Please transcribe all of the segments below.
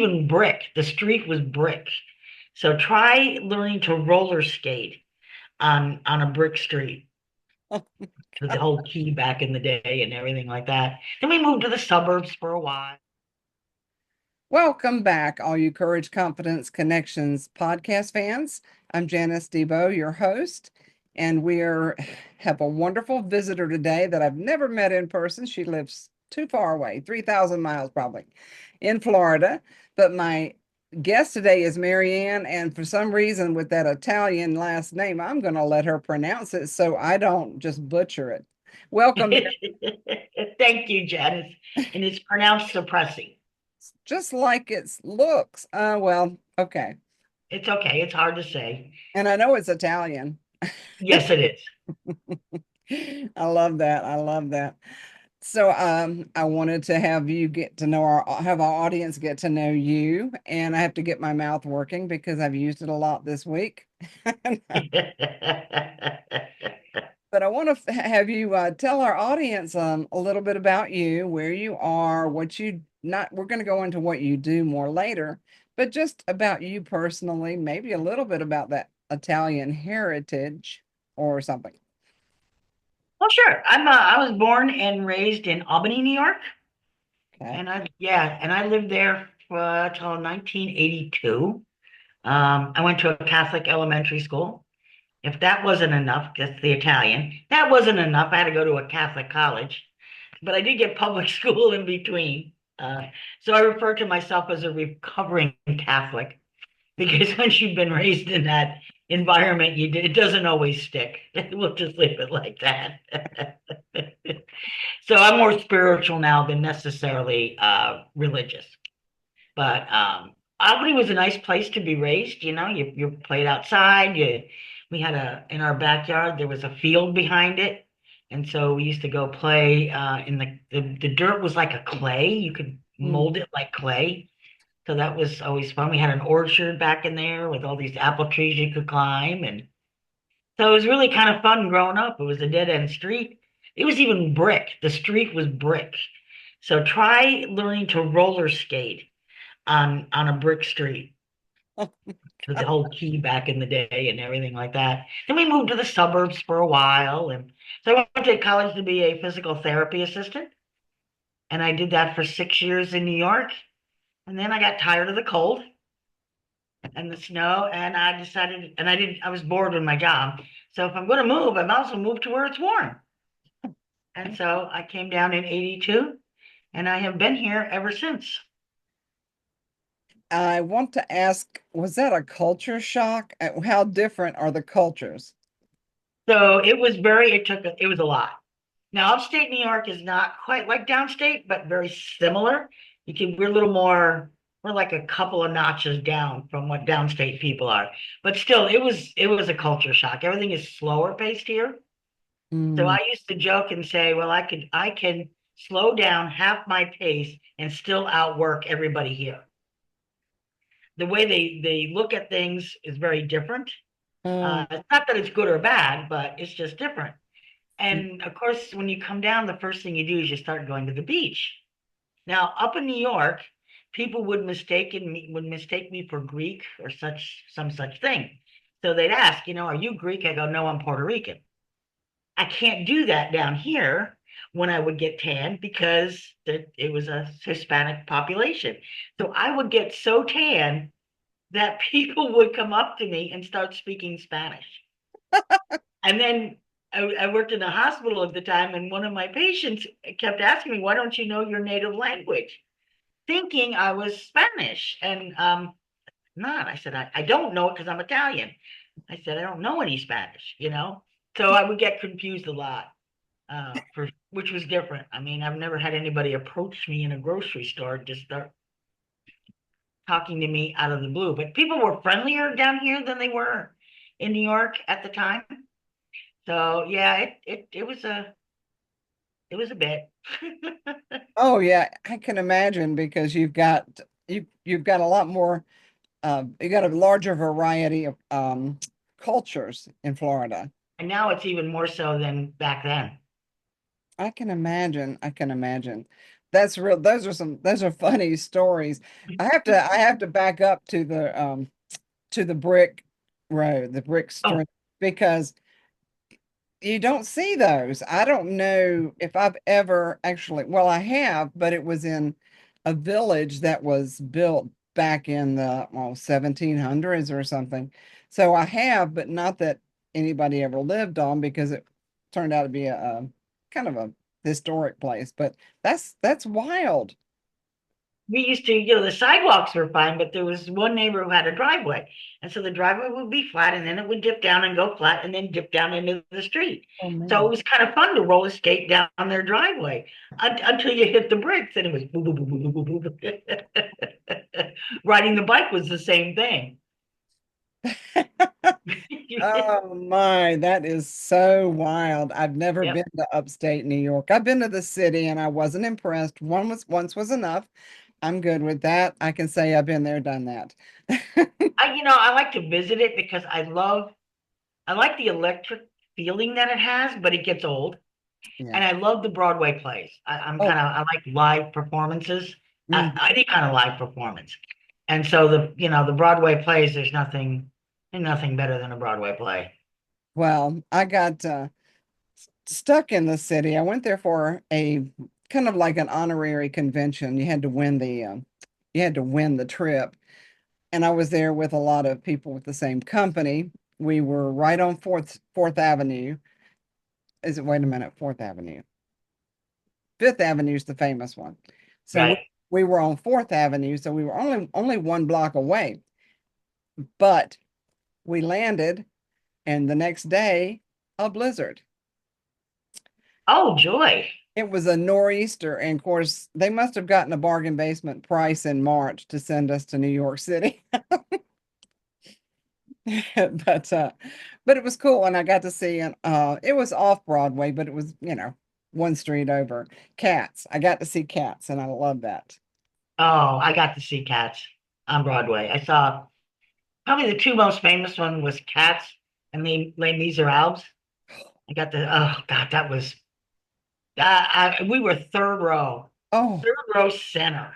even brick. The street was brick. So try learning to roller skate on a brick street with the whole key back in the day and everything like that. Then we moved to the suburbs for a while. Welcome back, all you Courage, Confidence, Connections podcast fans. I'm Janice Debo, your host, and have a wonderful visitor today that I've never met in person. She lives too far away, 3,000 miles probably, in Florida. But my guest today is Marianne, and for some reason, with that Italian last name, I'm going to let her pronounce it so I don't just butcher it. Welcome, Thank you, Janice. And it's pronounced Cipressy. just like it looks. Well, okay. It's okay. It's hard to say. And I know it's Italian. Yes, it is. I love that. I love that. So I wanted to have you get to know have our audience get to know you. And I have to get my mouth working because I've used it a lot this week. But I want to have you tell our audience a little bit about you, where you are, what you not, we're going to go into what you do more later, but just about you personally, maybe a little bit about that Italian heritage or something. Well, sure. I was born and raised in Albany, New York, Okay. and I lived there till 1982. I went to a Catholic elementary school. If that wasn't enough, that's the Italian. That wasn't enough. I had to go to a Catholic college, but I did get public school in between. So I refer to myself as a recovering Catholic because once you've been raised in that environment, it doesn't always stick. We'll just leave it like that. So I'm more spiritual now than necessarily religious. But Albany was a nice place to be raised. You played outside. We had in our backyard there was a field behind it, and so we used to go play in the dirt was like a clay. You could Mm. mold it like clay. So that was always fun. We had an orchard back in there with all these apple trees you could climb, and so it was really kind of fun growing up. It was a dead end street. It was even brick. The street was brick. So try learning to roller skate on a brick street with the whole key back in the day and everything like that. Then we moved to the suburbs for a while, and so I went to college to be a physical therapy assistant, and I did that for 6 years in New York. And then I got tired of the cold and the snow, and I decided, and I was bored with my job. So if I'm going to move, I might as well move to where it's warm. And so I came down in 82, and I have been here ever since. I want to ask, was that a culture shock? How different are the cultures? So it was a lot. Now, upstate New York is not quite like downstate, but very similar. We're a little more, we're like a couple of notches down from what downstate people are. But still, it was a culture shock. Everything is slower paced here. So Mm. I used to joke and say, well, I can slow down half my pace and still outwork everybody here. The way they look at things is very different. Oh. It's not that it's good or bad, but it's just different. Mm. And of course, when you come down, the first thing you do is you start going to the beach. Now, up in New York, people would mistake me for Greek or some such thing. So they'd ask, are you Greek? I go, no, I'm Puerto Rican. I can't do that down here when I would get tan because it was a Hispanic population. So I would get so tan that people would come up to me and start speaking Spanish. And then I worked in a hospital at the time, and one of my patients kept asking me, "Why don't you know your native language?" Thinking I was Spanish. And not. I said, I don't know it because I'm Italian. I said, I don't know any Spanish. So I would get confused a lot, for which was different. I mean, I've never had anybody approach me in a grocery store and just start talking to me out of the blue. But people were friendlier down here than they were in New York at the time. So yeah, it was a bit. Oh yeah, I can imagine because you've got a lot more you got a larger variety of cultures in Florida. And now it's even more so than back then. I can imagine. I can imagine. That's real. Those are funny stories. I have to back up to the brick road, the brick Oh, street, because you don't see those. I don't know if I've ever actually, well, I have, but it was in a village that was built back in the 1700s or something. So I have, but not that anybody ever lived on because it turned out to be a kind of a historic place. But that's wild. we used to, the sidewalks were fine, but there was one neighbor who had a driveway. And so the driveway would be flat and then it would dip down and go flat and then dip down into the street. Oh So it man. was kind of fun to roller skate down their driveway until you hit the bricks and it was boop, boop, boop, boop, boop, boop. Riding the bike was the same thing. Oh my, that is so wild. I've never Yep. been to upstate New York. I've been to the city and I wasn't impressed. Once was enough. I'm good with that. I can say I've been there, done that. I like to visit it because I like the electric feeling that it has, but it gets old. Yeah. And I love the Broadway plays. Oh, I like live performances, mhm. any kind of live performance. And so the Broadway plays, there's nothing better than a Broadway play. Well, I got stuck in the city. I went there for a kind of like an honorary convention. You had to win the trip. And I was there with a lot of people with the same company. We were right on Fourth Avenue. Is it, wait a minute, Fourth Avenue. Fifth Avenue is the famous one. So Right. we were on Fourth Avenue, so we were only one block away. But we landed, and the next day, a blizzard. Oh, joy. It was a nor'easter, and of course, they must have gotten a bargain basement price in March to send us to New York City. but uh, but it was cool, and I got to see and it was off Broadway, but it was one street over. Cats. I got to see Cats, and I love that. Oh, I got to see Cats on Broadway. I saw probably the two most famous one was Cats and Les Miserables. I got the oh God, that was we were Oh, third row center.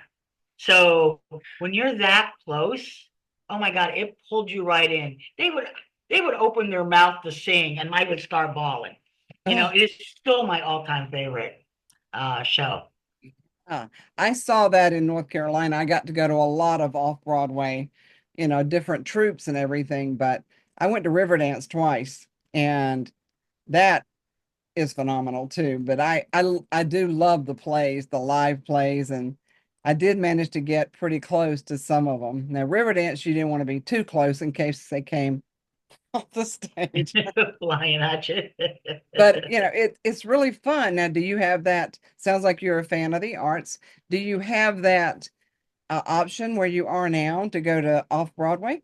So when you're that close, oh my God, it pulled you right in. They would open their mouth to sing, and I would start bawling. oh. It is still my all-time favorite show. I saw that in North Carolina. I got to go to a lot of off Broadway, different troops and everything. But I went to Riverdance twice, and that is phenomenal too. But I do love the plays, the live plays, and I did manage to get pretty close to some of them. Now, Riverdance, you didn't want to be too close in case they came off the stage. Flying at you. But it's really fun. Now, do you have that? Sounds like you're a fan of the arts. Do you have that option where you are now to go to off Broadway?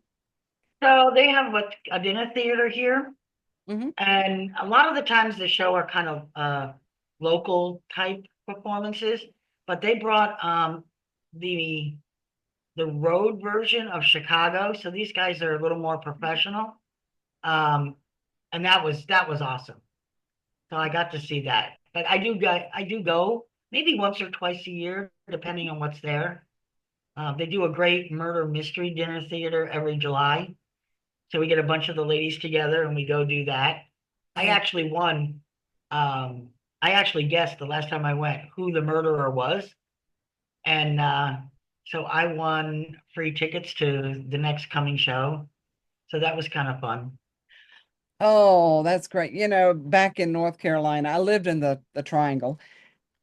So they have a dinner theater here, Hmm. and a lot of the times the show are kind of local type performances, but they brought the the road version of Chicago. So these guys are a little more professional. Um, and that was awesome. So I got to see that. But I do go maybe once or twice a year, depending on what's there. They do a great murder mystery dinner theater every July. So we get a bunch of the ladies together and we go do that. I Oh, actually won. I actually guessed the last time I went who the murderer was. And so I won free tickets to the next coming show. So that was kind of fun. oh, that's great. Back in North Carolina, I lived in the Triangle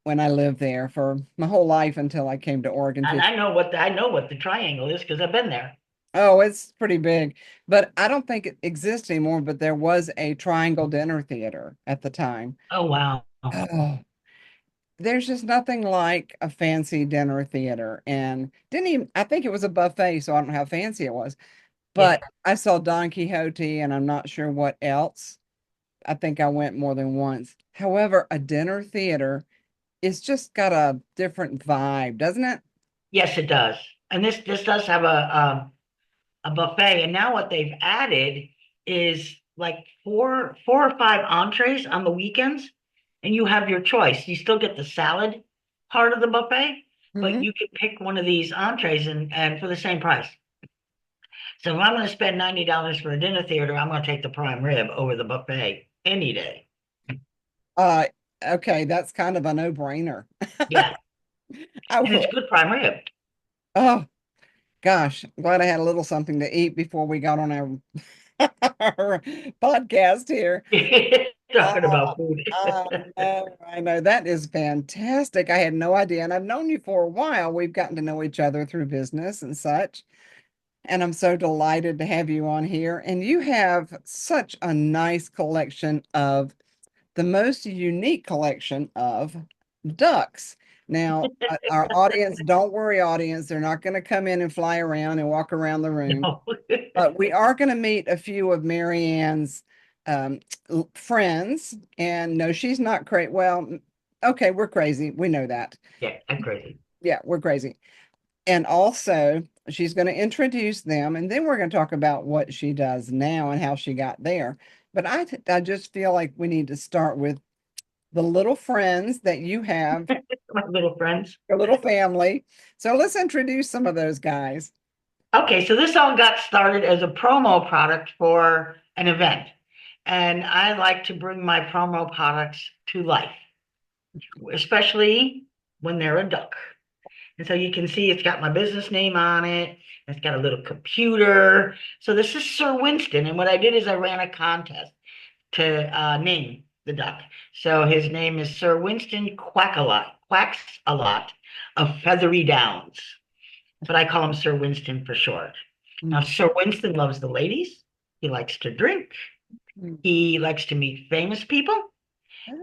when I lived there for my whole life until I came to Oregon And 50. I know what the triangle is because I've been there. Oh, it's pretty big, but I don't think it exists anymore. But there was a Triangle Dinner Theater at the time. Oh wow. Oh, there's just nothing like a fancy dinner theater. And didn't even, I think it was a buffet, so I don't know how fancy it was. Yeah. But I saw Don Quixote and I'm not sure what else. I think I went more than once. However, a dinner theater is just got a different vibe, doesn't it? Yes, it does. And this does have a buffet. And now what they've added is like four or five entrees on the weekends, and you have your choice. You still get the salad, part of the buffet, but Mhm. you can pick one of these entrees and for the same price. So if I'm going to spend $90 for a dinner theater, I'm going to take the prime rib over the buffet any day. Uh, okay, that's kind of a no-brainer. Yeah, I and it's will. good prime rib. Oh gosh, glad I had a little something to eat before we got on our podcast here. Talking about food. I know that is fantastic. I had no idea, and I've known you for a while. We've gotten to know each other through business and such. And I'm so delighted to have you on here. And you have such a nice collection of the most unique collection of ducks. Now, our audience, don't worry, audience, they're not going to come in and fly around and walk around the room, No. but we are going to meet a few of Marianne's um, friends. And no, she's not crazy. Well, okay, we're crazy. We know that. Yeah, I'm crazy. Yeah, we're crazy. And also, she's going to introduce them, and then we're going to talk about what she does now and how she got there. But I just feel like we need to start with the little friends that you have, My little friends. your little family. So let's introduce some of those guys. Okay, so this all got started as a promo product for an event. And I like to bring my promo products to life, especially when they're a duck. And so you can see it's got my business name on it. It's got a little computer. So this is Sir Winston. And what I did is I ran a contest to name the duck. So his name is Sir Winston Quacks a lot of Feathery Downs. But I call him Sir Winston for short. Now, Mm, Sir Winston loves the ladies. He likes to drink. mm. He likes to meet famous people.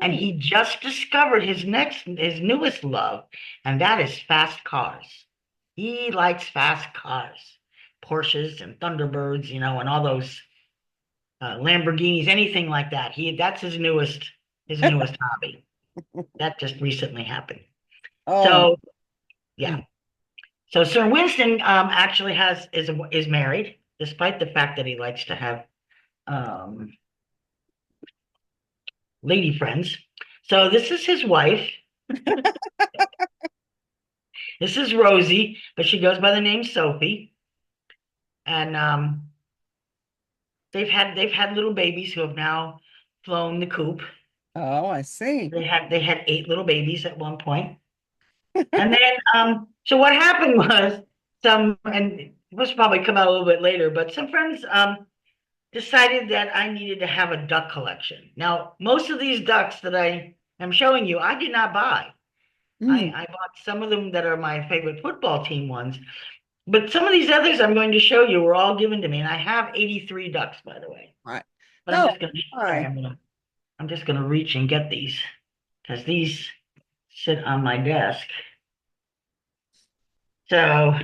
And Oh, he just discovered his newest love, and that is fast cars. He likes fast cars, Porsches and Thunderbirds, and all those Lamborghinis, anything like that. That's his newest hobby. That just recently happened. oh, So yeah. So Sir Winston actually is married, despite the fact that he likes to have um, lady friends. So this is his wife. This is Rosie, but she goes by the name Sophie. And they've had little babies who have now flown the coop. oh, I see. They had 8 little babies at one point. And then so what happened was and this will probably come out a little bit later, but some friends decided that I needed to have a duck collection. Now, most of these ducks that I am showing you, I did not buy. Mm, I bought some of them that are my favorite football team ones, but some of these others I'm going to show you were all given to me, and I have 83 ducks, by the way. right. But I'm Oh, just gonna sorry, hi. I'm just gonna reach and get these because these sit on my desk. So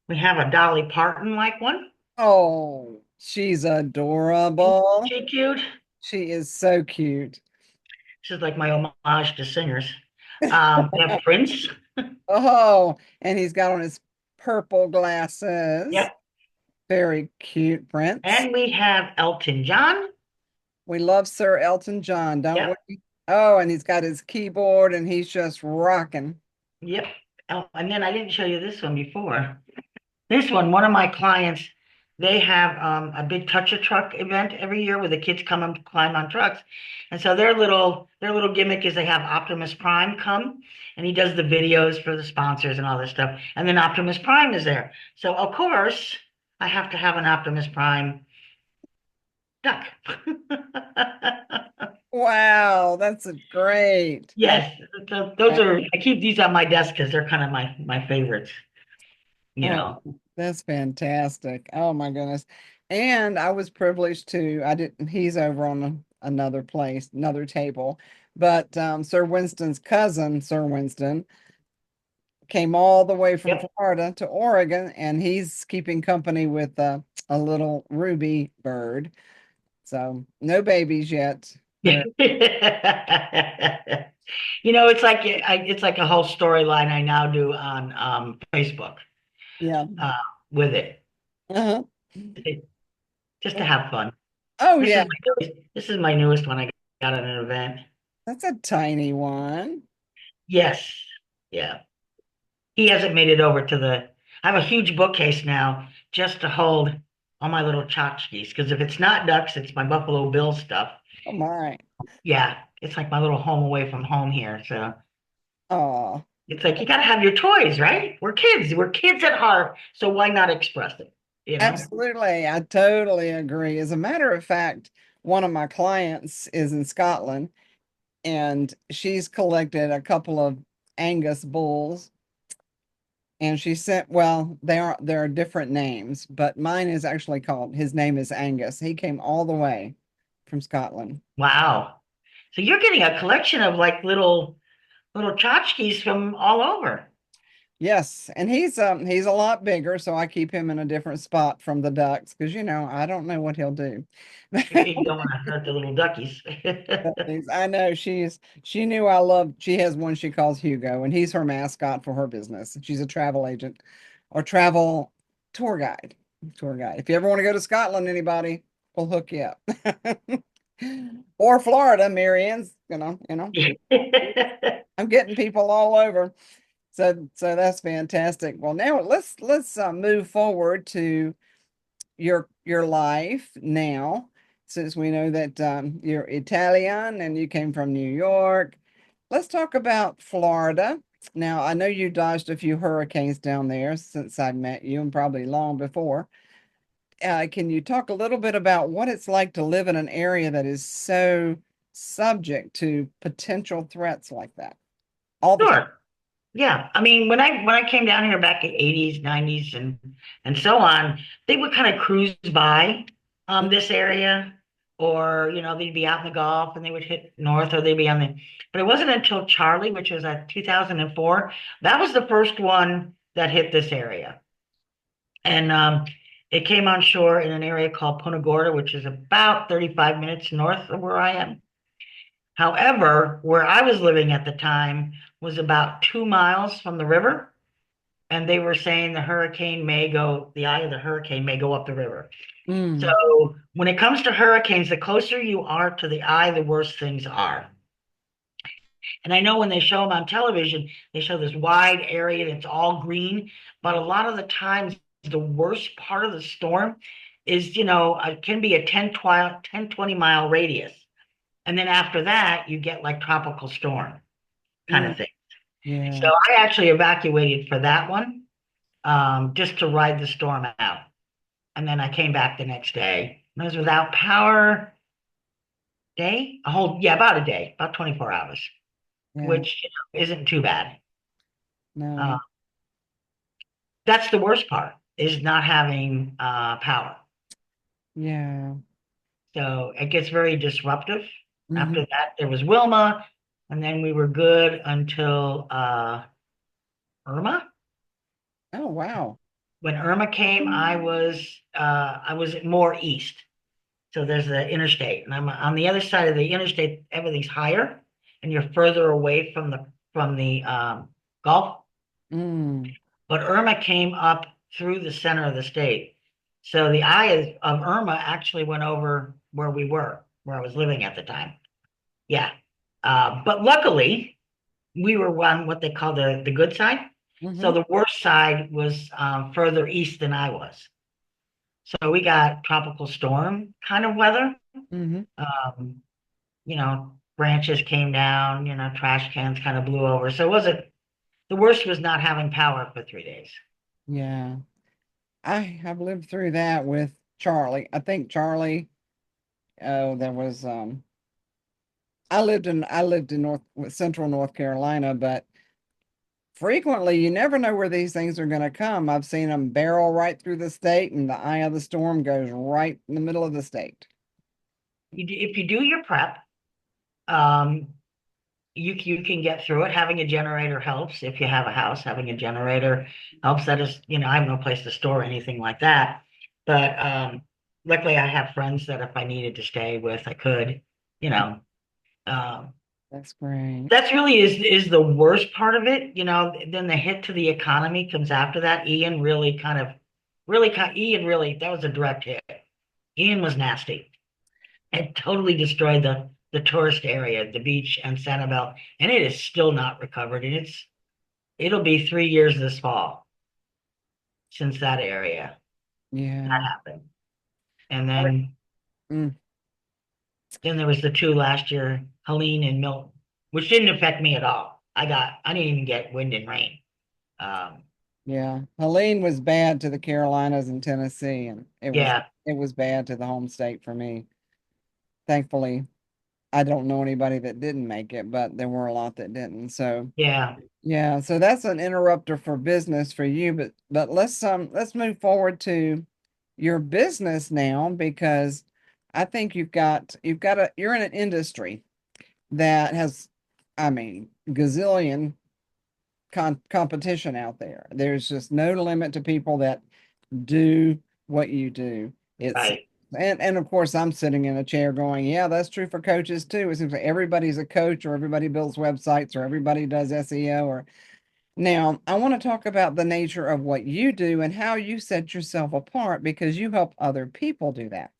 we have a Dolly Parton like one. Oh, she's Isn't adorable. she cute? She is so cute. This is like my homage to singers. We have Prince. Oh, and he's got on his purple glasses. Yep. Very cute, Prince. And we have Elton John. We love Sir Elton John, don't Yep. we? Oh, and he's got his keyboard and he's just rocking. Yep. Oh, and then I didn't show you this one before. This one of my clients, they have a big touch a truck event every year where the kids come and climb on trucks. And so their little gimmick is they have Optimus Prime come and he does the videos for the sponsors and all this stuff. And then Optimus Prime is there. So of course I have to have an Optimus Prime duck. Wow, that's great. That's Yes, those are I keep these on my desk because they're kind of my favorites, you oh, know. that's fantastic. Oh my goodness. And I was privileged to, I didn't, he's over on another place, another table. But Sir Winston's cousin, Sir Winston, came all the way from Yep. Florida to Oregon, and he's keeping company with a little ruby bird. So no babies yet. They're It's like a whole storyline I now do on Facebook yeah. uh, with it, Uh-huh. It- just to have fun. Oh This yeah, is my newest one I got at an event. that's a tiny one. Yes, Yeah. He hasn't made it over to the. I have a huge bookcase now just to hold all my little tchotchkes. Because if it's not ducks, it's my Buffalo Bill stuff. Oh my. Yeah, it's like my little home away from home here. So Oh, it's like you got to have your toys, right? We're kids. We're kids at heart. So why not express it? You know? absolutely. I totally agree. As a matter of fact, one of my clients is in Scotland and she's collected a couple of Angus bulls. And she sent, well, there are different names, but mine is actually called, his name is Angus. He came all the way from Scotland. Wow. So you're getting a collection of like little tchotchkes from all over. Yes, and he's a lot bigger, so I keep him in a different spot from the ducks because I don't know what he'll do. You don't want to hurt the little duckies. I know she knew I loved she has one she calls Hugo, and he's her mascot for her business. She's a travel agent or travel tour guide. Tour guide. If you ever want to go to Scotland, anybody, we'll hook you up. Or Florida, Marianne's, I'm getting people all over. So that's fantastic. Well, now let's move forward to your life now, since we know that you're Italian and you came from New York. Let's talk about Florida. Now, I know you dodged a few hurricanes down there since I met you, and probably long before. Can you talk a little bit about what it's like to live in an area that is so subject to potential threats like that all the time? Sure. Yeah. I mean, when I came down here back in 80s, 90s and so on, they would kind of cruise by this area, or they'd be out in the Gulf and they would hit north, or they'd be on the, but it wasn't until Charlie, which was at 2004, that was the first one that hit this area. And it came on shore in an area called Punta Gorda, which is about 35 minutes north of where I am. However, where I was living at the time was about 2 miles from the river, and they were saying the eye of the hurricane may go up the river. Mm, So when it comes to hurricanes, the closer you are to the eye, the worse things are. And I know when they show them on television, they show this wide area that's all green, but a lot of the times the worst part of the storm is, it can be a 10, 20 mile radius. And then after that, you get like tropical storm kind mm, of thing. So yeah, I actually evacuated for that one, just to ride the storm out. And then I came back the next day. I was without power yeah, about a day, about 24 hours, yeah, which isn't too bad. Uh, no, that's the worst part, is not having power. yeah. So it gets very disruptive. Hmm. After that, there was Wilma, and then we were good until Irma. Oh, wow. When Irma came, I was more east. So there's the interstate, and I'm on the other side of the interstate. Everything's higher, and you're further away from the Gulf. Mm, But Irma came up through the center of the state. So the eye of Irma actually went over where I was living at the time. Yeah. But luckily, we were on what they call the good side. So hmm, the worst side was further east than I was. So we got tropical storm kind of weather. hmm. Um, Branches came down, trash cans kind of blew over. So it wasn't, the worst was not having power for 3 days. Yeah. I have lived through that with Charlie. I think Charlie, oh, there was I lived in central North Carolina, but frequently you never know where these things are going to come. I've seen them barrel right through the state and the eye of the storm goes right in the middle of the state. If you do your prep, um, you can get through it. Having a generator helps. If you have a house, having a generator helps. That is, I have no place to store anything like that. But luckily, I have friends that if I needed to stay with, I could. You know, um, That's great. that's really is the worst part of it. Then the hit to the economy comes after that. Ian really, that was a direct hit. Ian was nasty. It totally destroyed the tourist area, the beach and Sanibel, and it is still not recovered. And it'll be 3 years this fall since that area that Yeah. happened. And Mm, then there was the two last year, Helene and Milton, which didn't affect me at all. I didn't even get wind and rain. Um, yeah. Helene was bad to the Carolinas and Tennessee, and yeah, it was bad to the home state for me. Thankfully, I don't know anybody that didn't make it, but there were a lot that didn't. So yeah. yeah, so that's an interrupter for business for you, but let's move forward to your business now because I think you're in an industry that has, I mean, gazillion competition out there. There's just no limit to people that do what you do. It's Right. and of course I'm sitting in a chair going, yeah, that's true for coaches too. It seems like everybody's a coach or everybody builds websites or everybody does SEO or now I want to talk about the nature of what you do and how you set yourself apart because you help other people do that.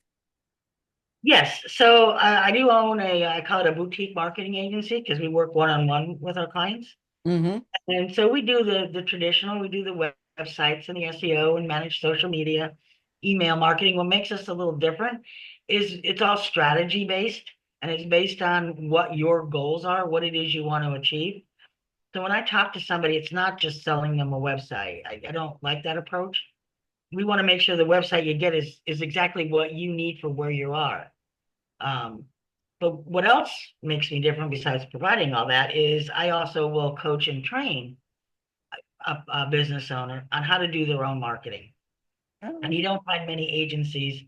Yes. So I do own I call it a boutique marketing agency because we work one-on-one with our clients. Mm-hmm. And so we do the traditional, we do the websites and the SEO and manage social media, email marketing. What makes us a little different is it's all strategy based and it's based on what your goals are, what it is you want to achieve. So when I talk to somebody, it's not just selling them a website. I don't like that approach. We want to make sure the website you get is exactly what you need for where you are. Um, but what else makes me different besides providing all that is I also will coach and train a business owner on how to do their own marketing. And Oh, you don't find many agencies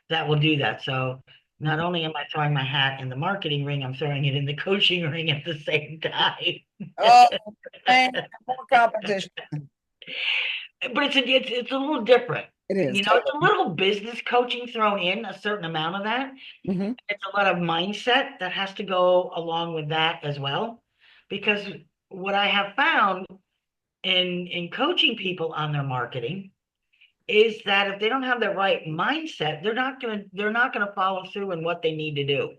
that will do that. So not mhm. only am I throwing my hat in the marketing ring, I'm throwing it in the coaching ring at the same time. Oh, man, more competition. But it's a little different. It is You know, it's a totally. little business coaching thrown in, a certain amount of that. Hmm. It's a lot of mindset that has to go along with that as well. Because what I have found in coaching people on their marketing is that if they don't have the right mindset, they're not gonna follow through in what they need to do.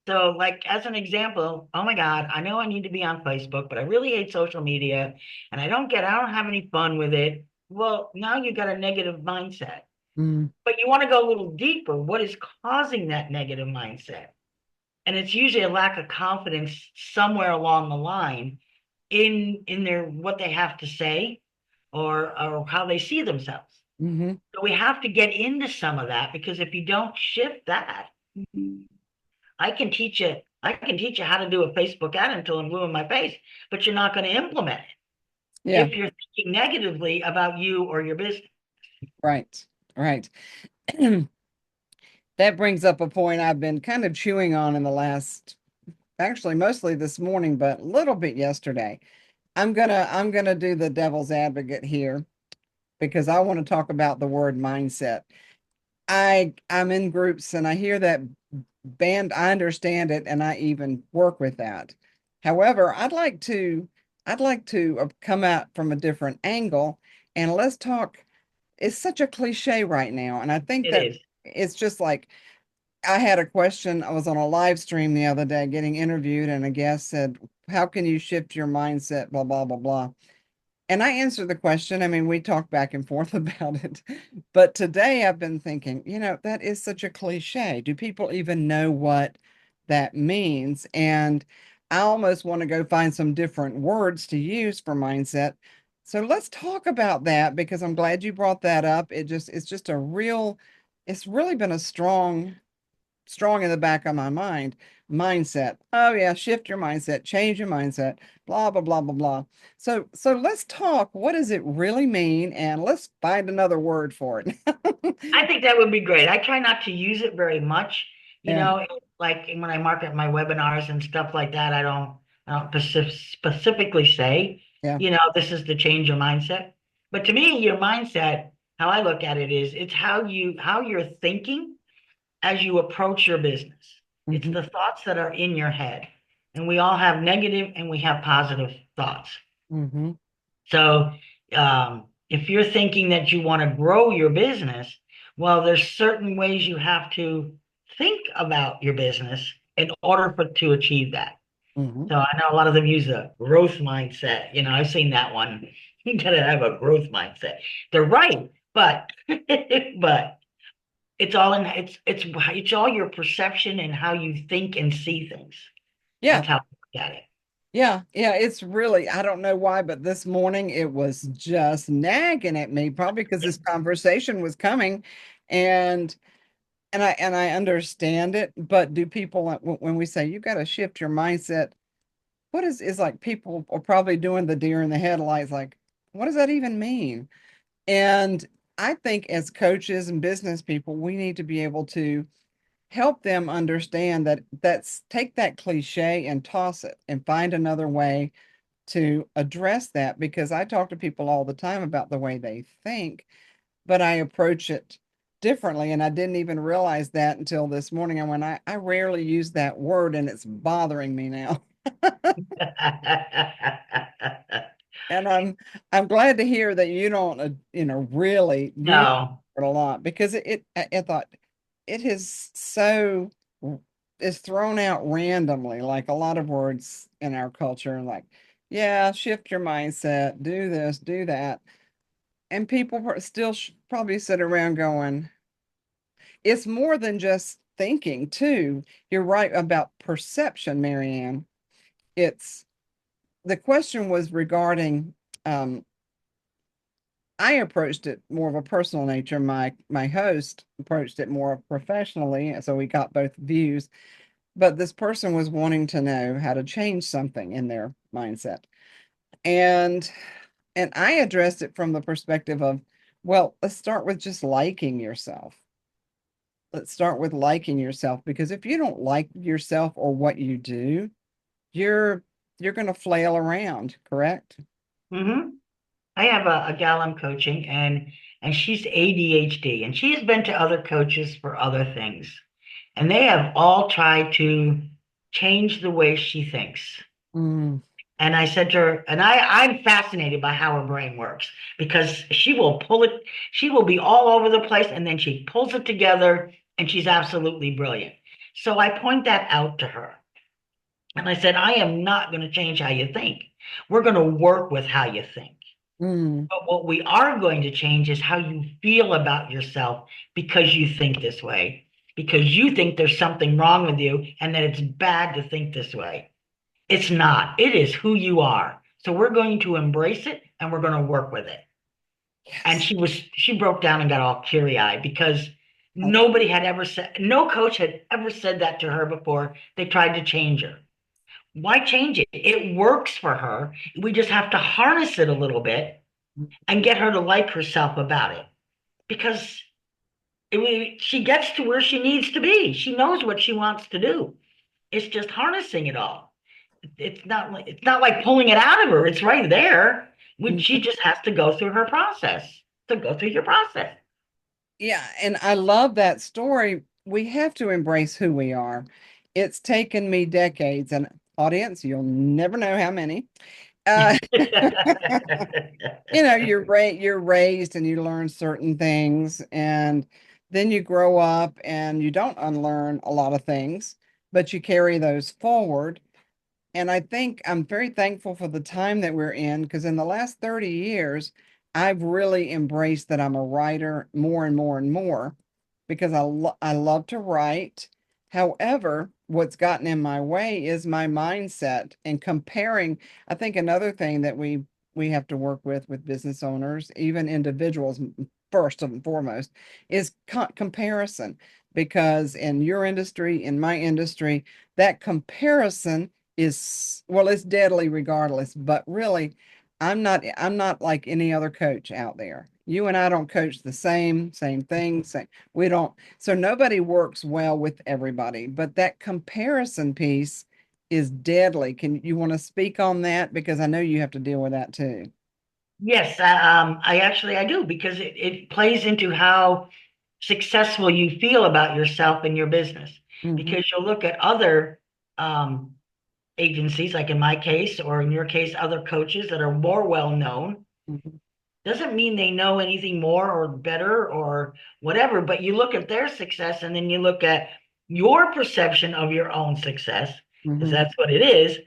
So, like as an example, oh my God, I know I need to be on Facebook, but I really hate social media and I don't have any fun with it. Well, now you got a negative mindset. Mm, But you want to go a little deeper. What is causing that negative mindset? And it's usually a lack of confidence somewhere along the line in their what they have to say or how they see themselves. hmm. So we have to get into some of that because if you don't shift that, I can teach you how to do a Facebook ad until I'm blue in my face, but you're not going to implement it Yeah, if you're thinking negatively about you or your business. right. Right. That brings up a point I've been kind of chewing on in the last, actually mostly this morning, but a little bit yesterday. I'm gonna do the devil's advocate here because I want to talk about the word mindset. I'm in groups and I hear that band, I understand it and I even work with that. However, I'd like to come out from a different angle and let's talk. It's such a cliche right now, and I think It that is. it's just like I had a question. I was on a live stream the other day getting interviewed, and a guest said, "How can you shift your mindset?" Blah blah blah blah. And I answered the question. I mean, we talked back and forth about it. But today I've been thinking, that is such a cliche. Do people even know what that means? And I almost want to go find some different words to use for mindset. So let's talk about that because I'm glad you brought that up. It's just it's really been a strong in the back of my mind. Mindset. Oh yeah, shift your mindset, change your mindset, blah blah blah blah blah. So let's talk. What does it really mean? And let's find another word for it. I think that would be great. I try not to use it very much. You Yeah, know, like when I market my webinars and stuff like that, I don't specifically say, yeah. this is to change your mindset. But to me, your mindset, how I look at it is it's how you're thinking as you approach your business. It's Hmm. the thoughts that are in your head. And we all have negative and we have positive thoughts. Hmm. So if you're thinking that you want to grow your business, well, there's certain ways you have to think about your business in order to achieve that. Mhm. So I know a lot of them use a growth mindset. I've seen that one. You gotta have a growth mindset. They're right, but but it's all your perception and how you think and see things. Yeah. That's how I look at it. Yeah, yeah, it's really, I don't know why, but this morning it was just nagging at me, probably because this conversation was coming and and I understand it, but do people when we say you got to shift your mindset, what is like people are probably doing the deer in the headlights, like, what does that even mean? And I think as coaches and business people, we need to be able to help them understand that that's take that cliche and toss it and find another way to address that, because I talk to people all the time about the way they think, but I approach it differently. And I didn't even realize that until this morning. And when I rarely use that word and it's bothering me now. And I'm glad to hear that you don't, really use No. it a lot, because I thought it is so is thrown out randomly, like a lot of words in our culture, like, yeah, shift your mindset, do this, do that. And people still probably sit around going, it's more than just thinking, too. You're right about perception, Marianne. It's the question was regarding, um, I approached it more of a personal nature. My host approached it more professionally, so we got both views. But this person was wanting to know how to change something in their mindset. And I addressed it from the perspective of, well, let's start with just liking yourself. Let's start with liking yourself, because if you don't like yourself or what you do, you're you're going to flail around, correct? hmm I have a gal I'm coaching, and she's ADHD, and she has been to other coaches for other things, and they have all tried to change the way she thinks. Mm, And I said to her, and I'm fascinated by how her brain works, because she will be all over the place, and then she pulls it together, and she's absolutely brilliant. So I point that out to her. And I said, I am not going to change how you think. We're going to work with how you think. mm, But what we are going to change is how you feel about yourself because you think this way, because you think there's something wrong with you and that it's bad to think this way. It's not. It is who you are. So we're going to embrace it and we're going to work with it. And yes. she broke down and got all teary-eyed because Oh, no coach had ever said that to her before. They tried to change her. Why change it? It works for her. We just have to harness it a little bit and get her to like herself about it, because she gets to where she needs to be. She knows what she wants to do. It's just harnessing it all. It's not like pulling it out of her. It's right there. She mm. just has to go through her process. To go through your process. Yeah, and I love that story. We have to embrace who we are. It's taken me decades, and audience, you'll never know how many. Uh, you're raised and you learn certain things, and then you grow up and you don't unlearn a lot of things, but you carry those forward. And I think I'm very thankful for the time that we're in, because in the last 30 years, I've really embraced that I'm a writer more and more and more, because I love to write. However, what's gotten in my way is my mindset and comparing. I think another thing that we have to work with business owners, even individuals, first and foremost, is comparison. Because in your industry, in my industry, that comparison is, well, it's deadly regardless, but really I'm not like any other coach out there. You and I don't coach the same thing, same, we don't, so nobody works well with everybody, but that comparison piece is deadly. Can you want to speak on that, because I know you have to deal with that too? Yes, I do, because it plays into how successful you feel about yourself and your business. Hmm. Because you'll look at other um, agencies, like in my case, or in your case, other coaches that are more well known. Hmm. Doesn't mean they know anything more or better or whatever, but you look at their success and then you look at your perception of your own success, because Hmm. that's what it is.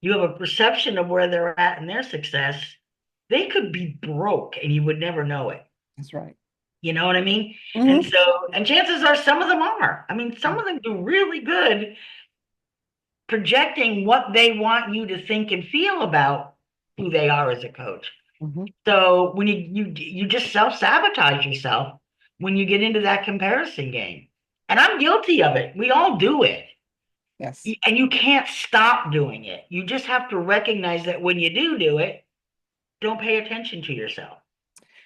you have a perception of where they're at in their success. They could be broke and you would never know it. That's right. You know what I mean? And Hmm. so, and chances are some of them are. I mean, some of them do really good projecting what they want you to think and feel about who they are as a coach. Hmm. So when you just self-sabotage yourself when you get into that comparison game. And I'm guilty of it. We all do it. Yes. And you can't stop doing it. You just have to recognize that when you do it, don't pay attention to yourself.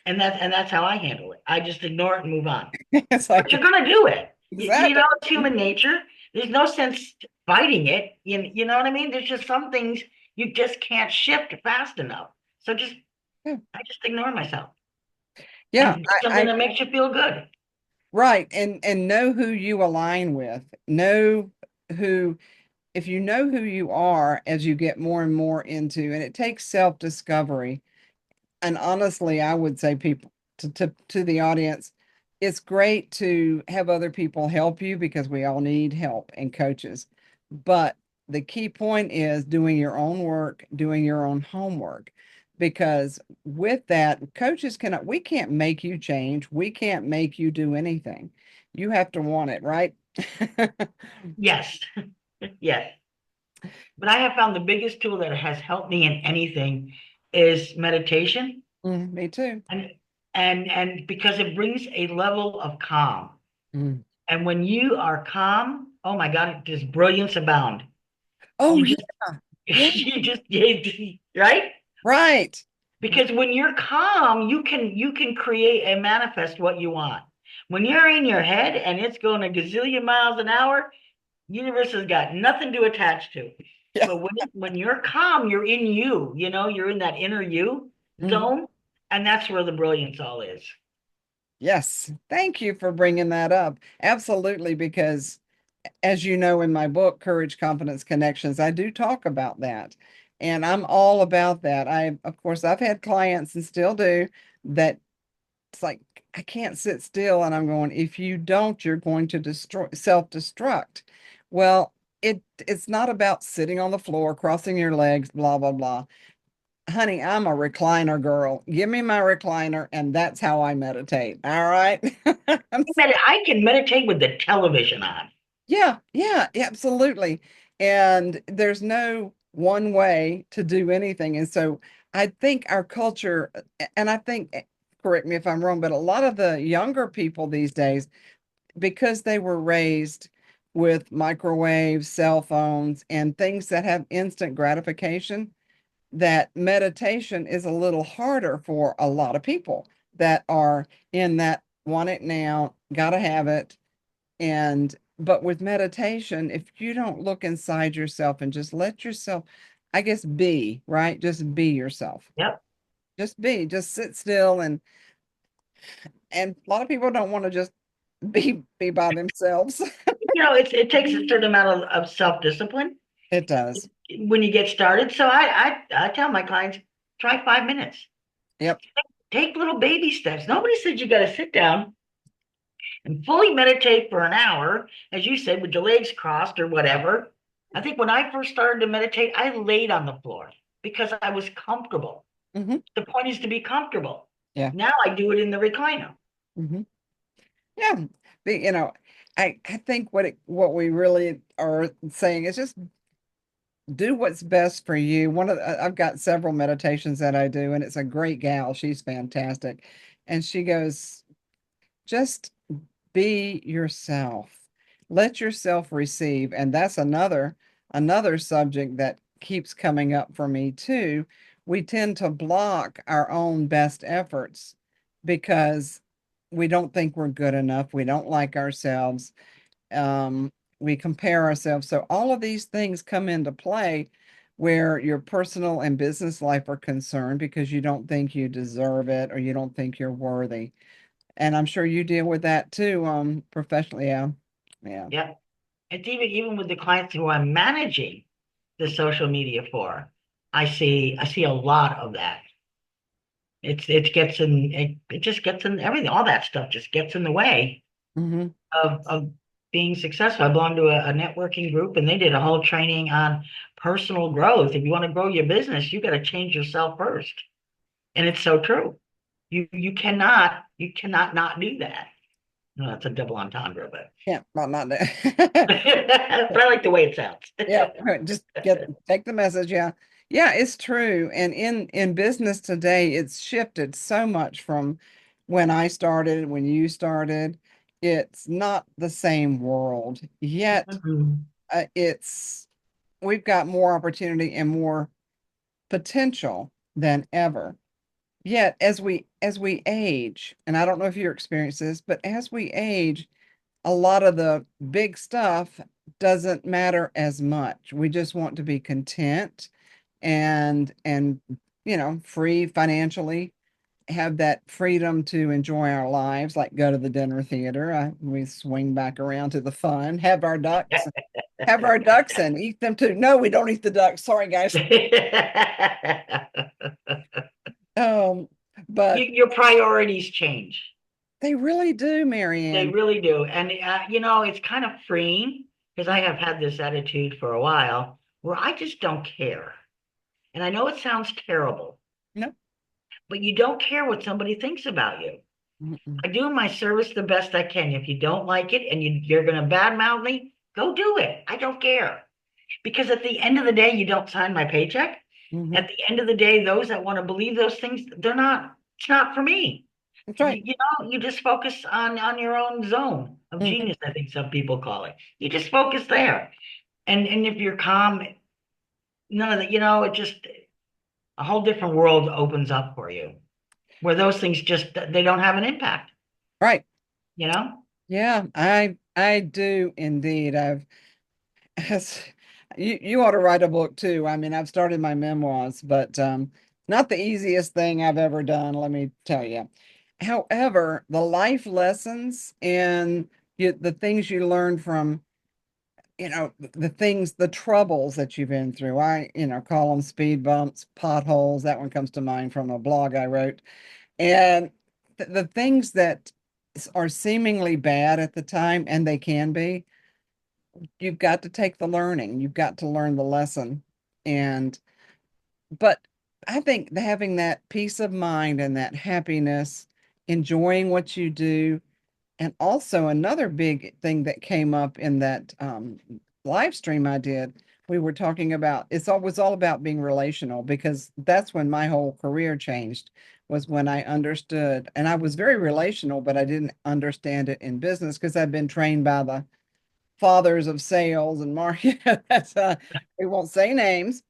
And that's how I handle it. I just ignore it and move on. It's But you're like, gonna do it. You exactly. know, it's human nature. There's no sense fighting it. You know what I mean? There's just some things you just can't shift fast enough. So Yeah. I just ignore myself Yeah. and do something that makes you feel good. Right. And know who you align with. Know who, if you know who you are as you get more and more into, and it takes self-discovery. And honestly, I would say people to the audience, it's great to have other people help you because we all need help and coaches. But the key point is doing your own work, doing your own homework. Because with that, coaches cannot, we can't make you change. We can't make you do anything. You have to want it, right? Yes, yes. But I have found the biggest tool that has helped me in anything is meditation. Me too. And and because it brings a level of calm. Mm. And when you are calm, oh my God, does brilliance abound. Oh, You yeah. just Yeah. right? Right. Because when you're calm, you can create and manifest what you want. When you're in your head and it's going a gazillion miles an hour, universe has got nothing to attach to. Yeah. But when you're calm, you're in you, you're in that inner you Mhm. zone, and that's where the brilliance all is. Yes. Thank you for bringing that up. Absolutely. Because as you know, in my book, Courage, Confidence, Connections, I do talk about that. And I'm all about that. Of course, I've had clients and still do that. It's like, I can't sit still. And I'm going, if you don't, you're going to destroy, self-destruct. Well, it's not about sitting on the floor, crossing your legs, blah, blah, blah. Honey, I'm a recliner girl. Give me my recliner, and that's how I meditate. All right. I can meditate with the television on. Yeah, yeah, absolutely. And there's no one way to do anything. And so I think our culture, and I think, correct me if I'm wrong, but a lot of the younger people these days, because they were raised with microwaves, cell phones, and things that have instant gratification, that meditation is a little harder for a lot of people that are in that want it now, gotta have it. And but with meditation, if you don't look inside yourself and just let yourself, I guess, be, right? Just be yourself. Yep. Just be, just sit still, and a lot of people don't want to just be by themselves. It takes a certain amount of self-discipline It does. when you get started. So I tell my clients, try 5 minutes. Yep. Take little baby steps. Nobody said you got to sit down and fully meditate for an hour, as you said, with your legs crossed or whatever. I think when I first started to meditate, I laid on the floor because I was comfortable. Hmm. The point is to be comfortable. Yeah. Now I do it in the recliner. Hmm. Yeah. The, I think what we really are saying is just do what's best for you. I've got several meditations that I do, and it's a great gal. She's fantastic. And she goes, just be yourself. Let yourself receive. And that's another subject that keeps coming up for me too. We tend to block our own best efforts because we don't think we're good enough. We don't like ourselves. We compare ourselves. So all of these things come into play where your personal and business life are concerned because you don't think you deserve it or you don't think you're worthy. And I'm sure you deal with that too, professionally. Yeah. Yeah. Yep. It's even with the clients who I'm managing the social media for, I see a lot of that. It just gets in everything. All that stuff just gets in the way Hmm. of being successful. I belong to a networking group, and they did a whole training on personal growth. If you want to grow your business, you got to change yourself first. And it's so true. You cannot not do that. No, that's a double entendre, but Yeah, well, not that. but I like the way it sounds. Yeah, just take the message. Yeah. Yeah, it's true. And in business today, it's shifted so much from when I started, when you started. It's not the same world yet. Mhm. It's we've got more opportunity and more potential than ever. Yet as we age, and I don't know if you experience this, but as we age, a lot of the big stuff doesn't matter as much. We just want to be content and free financially, have that freedom to enjoy our lives, like go to the dinner theater. We swing back around to the fun, have our ducks and eat them too. No, we don't eat the ducks. Sorry, guys. Um, but Your priorities change. they really do, They Marianne. really do. And, it's kind of freeing because I have had this attitude for a while where I just don't care. And I know it sounds terrible, No. but you don't care what somebody thinks about you. Mm-mm. I do my service the best I can. If you don't like it and you're going to badmouth me, go do it. I don't care. Because at the end of the day, you don't sign my paycheck. Mhm. At the end of the day, those that want to believe those things, it's not for me. That's right. You just focus on your own zone of Mhm. genius, I think some people call it. You just focus there. And if you're calm, none of that, it just a whole different world opens up for you where those things just they don't have an impact, Right. you know? Yeah, I do indeed. As- you ought to write a book too. I mean, I've started my memoirs, but not the easiest thing I've ever done, let me tell you. However, the life lessons and the things you learn from, the things, the troubles that you've been through. Call them speed bumps, potholes. That one comes to mind from a blog I wrote. And the things that are seemingly bad at the time, and they can be, you've got to take the learning. You've got to learn the lesson. And, but I think having that peace of mind and that happiness, enjoying what you do, and also another big thing that came up in that live stream I did, we were talking about was all about being relational, because that's when my whole career changed, was when I understood, and I was very relational, but I didn't understand it in business because I'd been trained by the fathers of sales and marketing. That's we won't say names,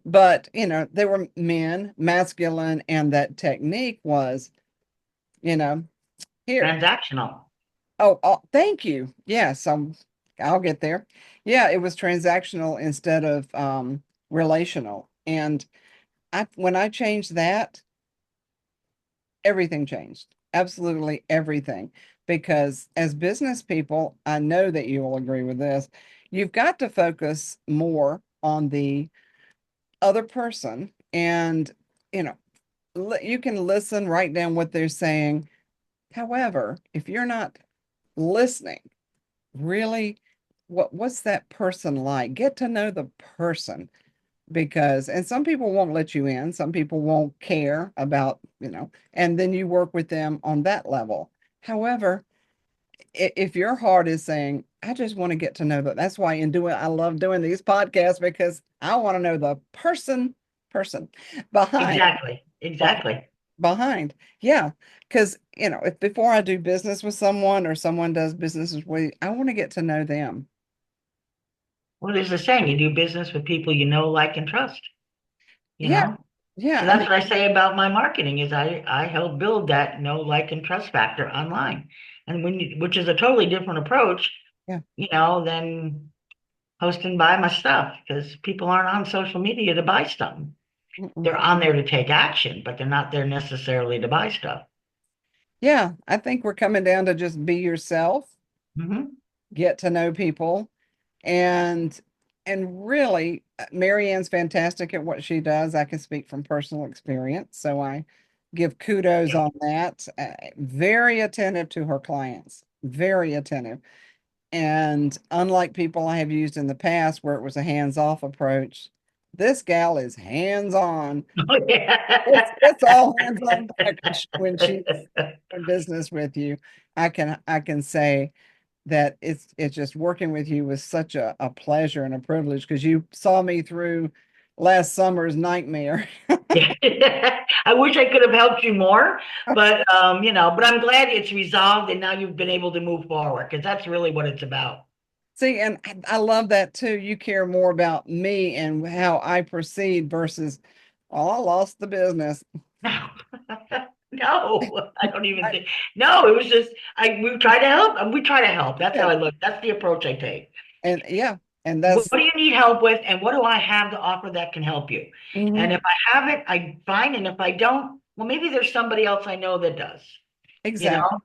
but they were men, masculine, and that technique was, you know, here. Transactional. Oh, thank you. Yes, I'll get there. Yeah, it was transactional instead of relational. And when I changed that, everything changed. Absolutely everything. Because as business people, I know that you will agree with this. You've got to focus more on the other person, and you know, you can listen, write down what they're saying. However, if you're not listening, really, what's that person like? Get to know the person, because and some people won't let you in, some people won't care about, and then you work with them on that level. However, if your heart is saying, I just want to get to know that, that's why I love doing these podcasts, because I want to know the person behind Exactly. Exactly. behind. Yeah. Because, if before I do business with someone or someone does business with me, I want to get to know them. Well, there's a saying, you do business with people you know, like, and trust, you Yeah. know? Yeah. And that's what I say about my marketing is I help build that know, like, and trust factor online. And which is a totally different approach, Yeah. than post and buy my stuff because people aren't on social media to buy stuff. Mm-mm. They're on there to take action, but they're not there necessarily to buy stuff. Yeah. I think we're coming down to just be yourself, Hmm. get to know people, and really, Marianne's fantastic at what she does. I can speak from personal experience, so I give kudos on that. Very attentive to her clients, very attentive. And unlike people I have used in the past where it was a hands-off approach, this gal is hands-on. Oh, yeah. It's all hands-on deck when she's in business with you. I can say that it's just working with you was such a pleasure and a privilege because you saw me through last summer's nightmare. I wish I could have helped you more, but but I'm glad it's resolved and now you've been able to move forward because that's really what it's about. See, and I love that too. You care more about me and how I proceed versus, oh, I lost the business. No, no, I don't even I, think. No, it was just we try to help and we try to help. That's how yeah, I look. That's the approach I take. and yeah, and What that's do you need help with, and what do I have to offer that can help you? mhm, And if I have it, I fine. And if I don't, well, maybe there's somebody else I know that does. You know? exactly.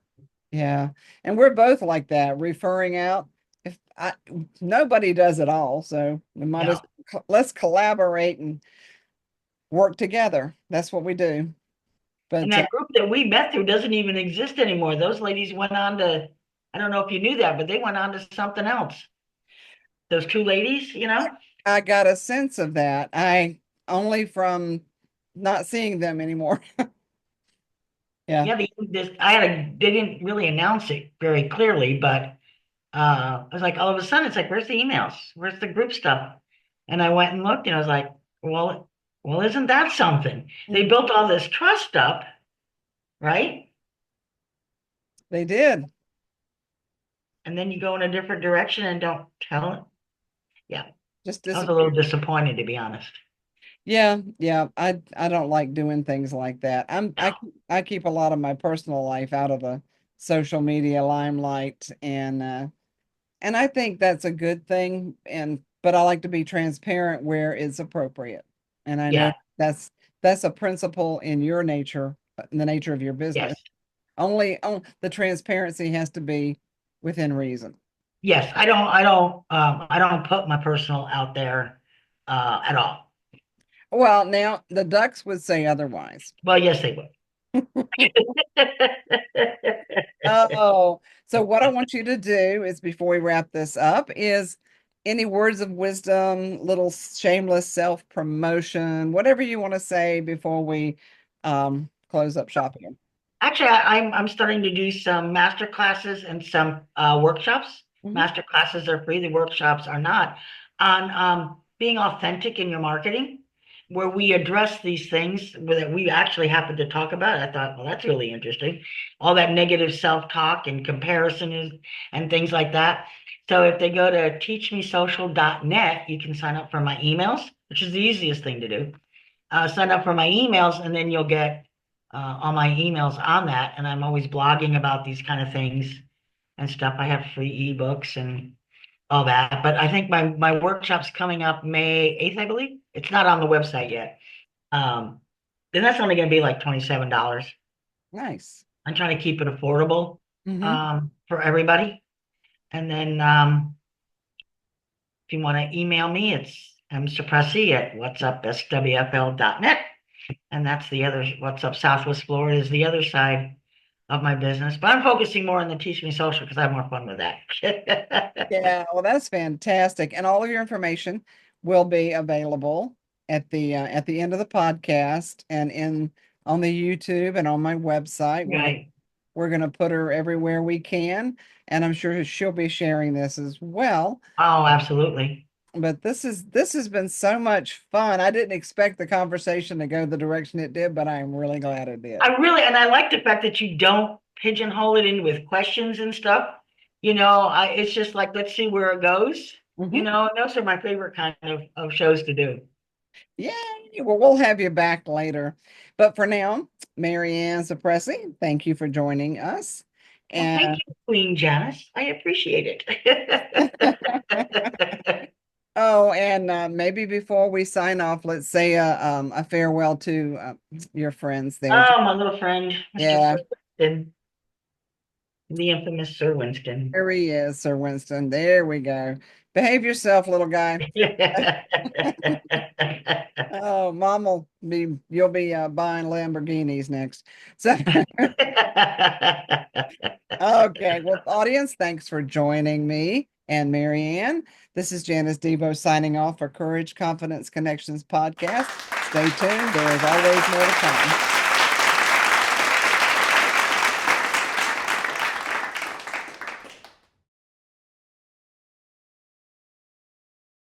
Yeah. And we're both like that, referring out. If I Nobody does it all, so we might as No. let's collaborate and work together. That's what we do. And But that group that we met through doesn't even exist anymore. Those ladies went on to, I don't know if you knew that, but they went on to something else. Those two ladies, I got a sense of that. I only from not seeing them anymore. Yeah. yeah, they didn't really announce it very clearly, but I was like, all of a sudden, it's like, where's the emails? Where's the group stuff? And I went and looked, and I was like, well, isn't that something? They Mhm. built all this trust up, right? They did. And then you go in a different direction and don't tell it. Yeah, Just I was a little disappeared. disappointed, to be honest. Yeah, yeah. I don't like doing things like that. I keep a lot of my personal life out of the social media limelight and I think that's a good thing but I like to be transparent where it's appropriate. And I know Yeah, that's a principle in your nature, in the nature of your business. yes, The transparency has to be within reason. yes. I don't put my personal out there at all. Well, now the ducks would say otherwise. Well, yes, they would. Oh, so what I want you to do is before we wrap this up is any words of wisdom, little shameless self-promotion, whatever you want to say before we close up shop here. Actually, I'm starting to do some master classes and some workshops. Mhm. Master classes are free, the workshops are not, on being authentic in your marketing, where we address these things that we actually happen to talk about. I thought, well, that's really interesting. All that negative self-talk and comparison and things like that. So if they go to teachmesocial.net, you can sign up for my emails, which is the easiest thing to do. Sign up for my emails, and then you'll get all my emails on that. And I'm always blogging about these kind of things and stuff. I have free ebooks and all that. But I think my workshop's coming up May 8th, I believe. It's not on the website yet. Um, then that's only going to be like $27. Nice. I'm trying to keep it affordable Hmm. for everybody. And then if you want to email me, it's Cipressy at whatsupswfl.net. And that's the other, what's up Southwest Florida is the other side of my business. But I'm focusing more on the Teach Me Social because I have more fun with that. Yeah, well, that's fantastic. And all of your information will be available at the end of the podcast and in on the YouTube and on my website. Right. We're gonna put her everywhere we can, and I'm sure she'll be sharing this as well. Oh, absolutely. But this has been so much fun. I didn't expect the conversation to go the direction it did, but I'm really glad it did. And I like the fact that you don't pigeonhole it in with questions and stuff. It's just like, let's see where it goes. Mhm. And those are my favorite kind of shows to do. Yay! Well, we'll have you back later. But for now, Mary Ann Cipressy, thank you for joining us. Well, thank And you, Queen Janice. I appreciate it. oh, and maybe before we sign off, let's say a farewell to your friends there. Oh, my little friend, Mr. Yeah, Sir Winston, the infamous Sir Winston. there he is, Sir Winston. There we go. Behave yourself, little guy. Oh, you'll be buying Lamborghinis next. So, okay. Well, audience, thanks for joining me and Marianne. This is Janice Debo signing off for Courage, Confidence, Connections podcast. Stay tuned. There is always more to come.